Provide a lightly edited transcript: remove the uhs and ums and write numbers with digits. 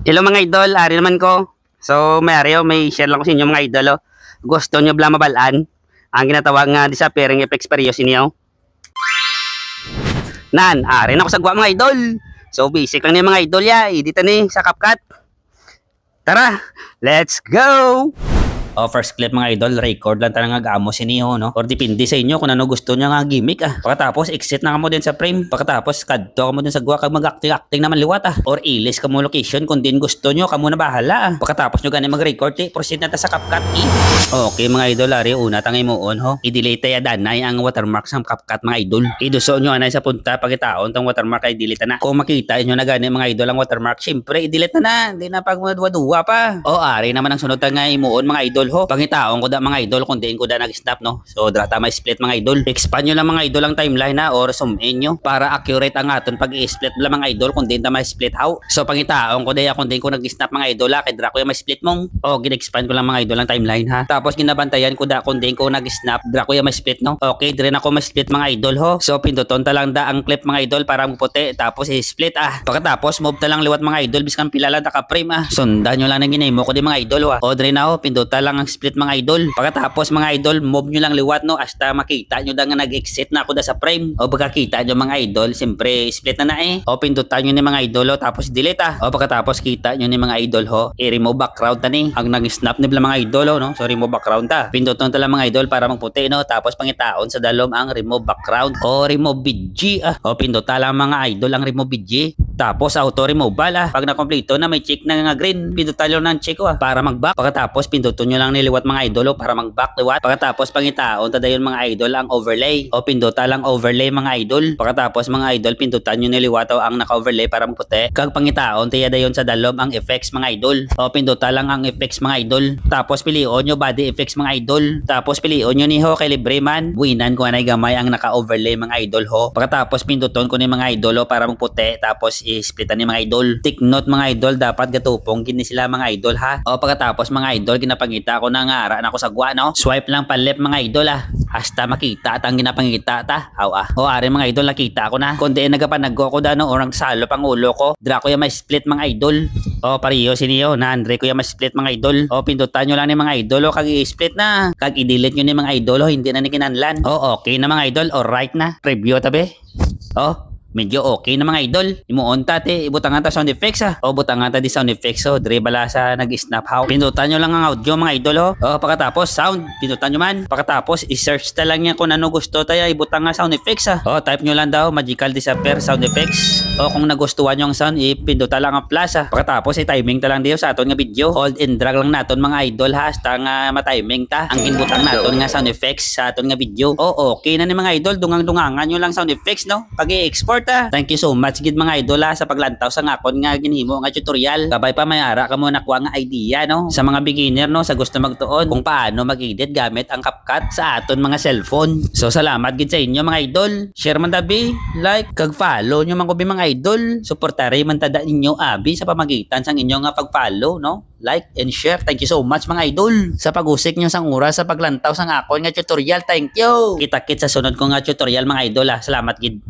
Hello mga idol, ari naman ko. So, may share lang ko sa inyo mga idol. Oh. Gusto nyo bla mabalaan? Ang ginatawag nga disappearing effects perios inyo. Ari na ko sa gwa mga idol. So, basic lang ni mga idol ya. Edita ni sa CapCut. Tara, let's go! First clip mga idol, record lang talaga gamos iniho, no? Or depende sa inyo kung ano gusto niya nga gimmick, ah. Pagkatapos, exit na ka mo din sa frame. Pagkatapos, kadto ka mo din sa gwa kag mag-acting naman liwat, ah. Or ilis ka mo location kung din gusto nyo, kamo na bahala, ah. Pagkatapos nyo ganun mag-record, proceed na ta sa CapCut, eh. Okay mga idol, ari, una tangay mo on, ho. I-delete ya danay ang watermark sa CapCut mga idol. Iduso nyo anay sa punta, pagkitaon, tong watermark ay delete na. Kung makita nyo na ganun mga idol ang watermark, syempre, i-delete na. Hindi na pagmadwa-duwa pa. Ari naman ang sunod tangay mo on mga idol, ho. Pangitaon ko da mga idol kung diin ko da nag-snap, no. So drata may split mga idol. Expand nyo lang mga idol ang timeline na or zoom in nyo para accurate ang aton pag i-split lang mga idol kung diin da may split how. So pangitaon ko da kung diin ko nag-snap mga idol kay dra ko yung may split mong. Gin-expand ko lang mga idol ang timeline ha. Tapos ginabantayan ko da kung diin ko nag-snap dra ko yung may split, no. Okay, dire na ko may split mga idol ho. So pinduton ta lang da ang clip mga idol para puti tapos i-split Pagkatapos move ta lang liwat mga idol biskan pilala da ka frame Sundan nyo lang nang ginimo ko di mga idol dire na ho pinduta lang ang split mga idol. Pagkatapos mga idol, move nyo lang liwat no hasta makita nyo da nga nag-exit na ako da sa frame. Pagkakita nyo mga idol, siyempre split na pindutan nyo ni mga idol tapos delete pagkatapos kita nyo ni mga idol i-remove background ni. Ang nag-snap nila mga idol no. So remove background Pindutan ta lang mga idol para magputi no. Tapos pangitaon sa dalom ang remove background o remove BG pindutan lang mga idol ang remove BG. Tapos auto removal pag na-complete na may check na nga green, pindutan nyo ng check para mag-back. Pagkatapos pindutan nyo lang niliwat mga idol para mag-back liwat. Pagkatapos pangitaon tadayon mga idol ang overlay pindutan lang overlay mga idol. Pagkatapos mga idol pindutan nyo niliwat ang naka-overlay para magputi. Kag pangitaon tiya dayon sa dalom ang effects mga idol pindutan lang ang effects mga idol. Tapos pilion nyo body effects mga idol. Tapos pilion nyo ni kay Libreman buinan ko anay gamay ang naka-overlay mga idol Pagkatapos pinduton ko ni mga idol para magputi. Tapos i-splitan ni mga idol. Take note mga idol, dapat gatupong kini sila mga idol ha. Pagkatapos mga idol ginapangita ko na nga ara na ko sa gwa no. Swipe lang palip mga idol hasta makita at ang ginapangita ta. Ari mga idol nakita ko na. Kundi nagapanaggo ko da no orang salo pang ulo ko. Dra ko yung may split mga idol. Pariyo siniyo na Andre ko yung may split mga idol. Pindutan nyo lang ni mga idol kag i-split na. Kag i-delete nyo ni mga idol hindi na ni kinanlan. Okay na mga idol. Alright na. Review tabi. Medyo okay na mga idol. Imuon ta ibutang ta sound effects butang ta di sound effects dire bala sa nag-snap how. Pindutan nyo lang ang audio mga idol pagkatapos sound pindutan nyo man. Pagkatapos i-search ta lang yan kung ano gusto tayo ibutang nga sound effects type nyo lang daw magical disappear sound effects kung nagustuhan nyo ang sound ipindutan lang ang plus Pagkatapos i-timing ta lang diyo sa aton nga video. Hold and drag lang naton mga idol hasta nga ma-timing ta ang ginbutang naton nga sound effects sa aton nga video. Okay na ni mga idol dungang-dungangan nyo lang sound effects no pag i-export Thank you so much gid mga idol sa paglantaw sa ngakon nga ginhimo nga tutorial. Kabay pa may ara ka mo nakuha nga idea no sa mga beginner no sa gusto magtuon kung paano mag-edit gamit ang CapCut sa aton mga cellphone. So salamat gid sa inyo mga idol. Share man tabi, like kag follow nyo man ko mga idol. Suportare man tada ninyo abi sa pamagitan sang inyo nga pag-follow no. Like and share. Thank you so much mga idol sa pag-usik nyo sang oras sa paglantaw sa ngakon nga tutorial. Thank you. Kita-kit sa sunod ko nga tutorial mga idol Salamat gid.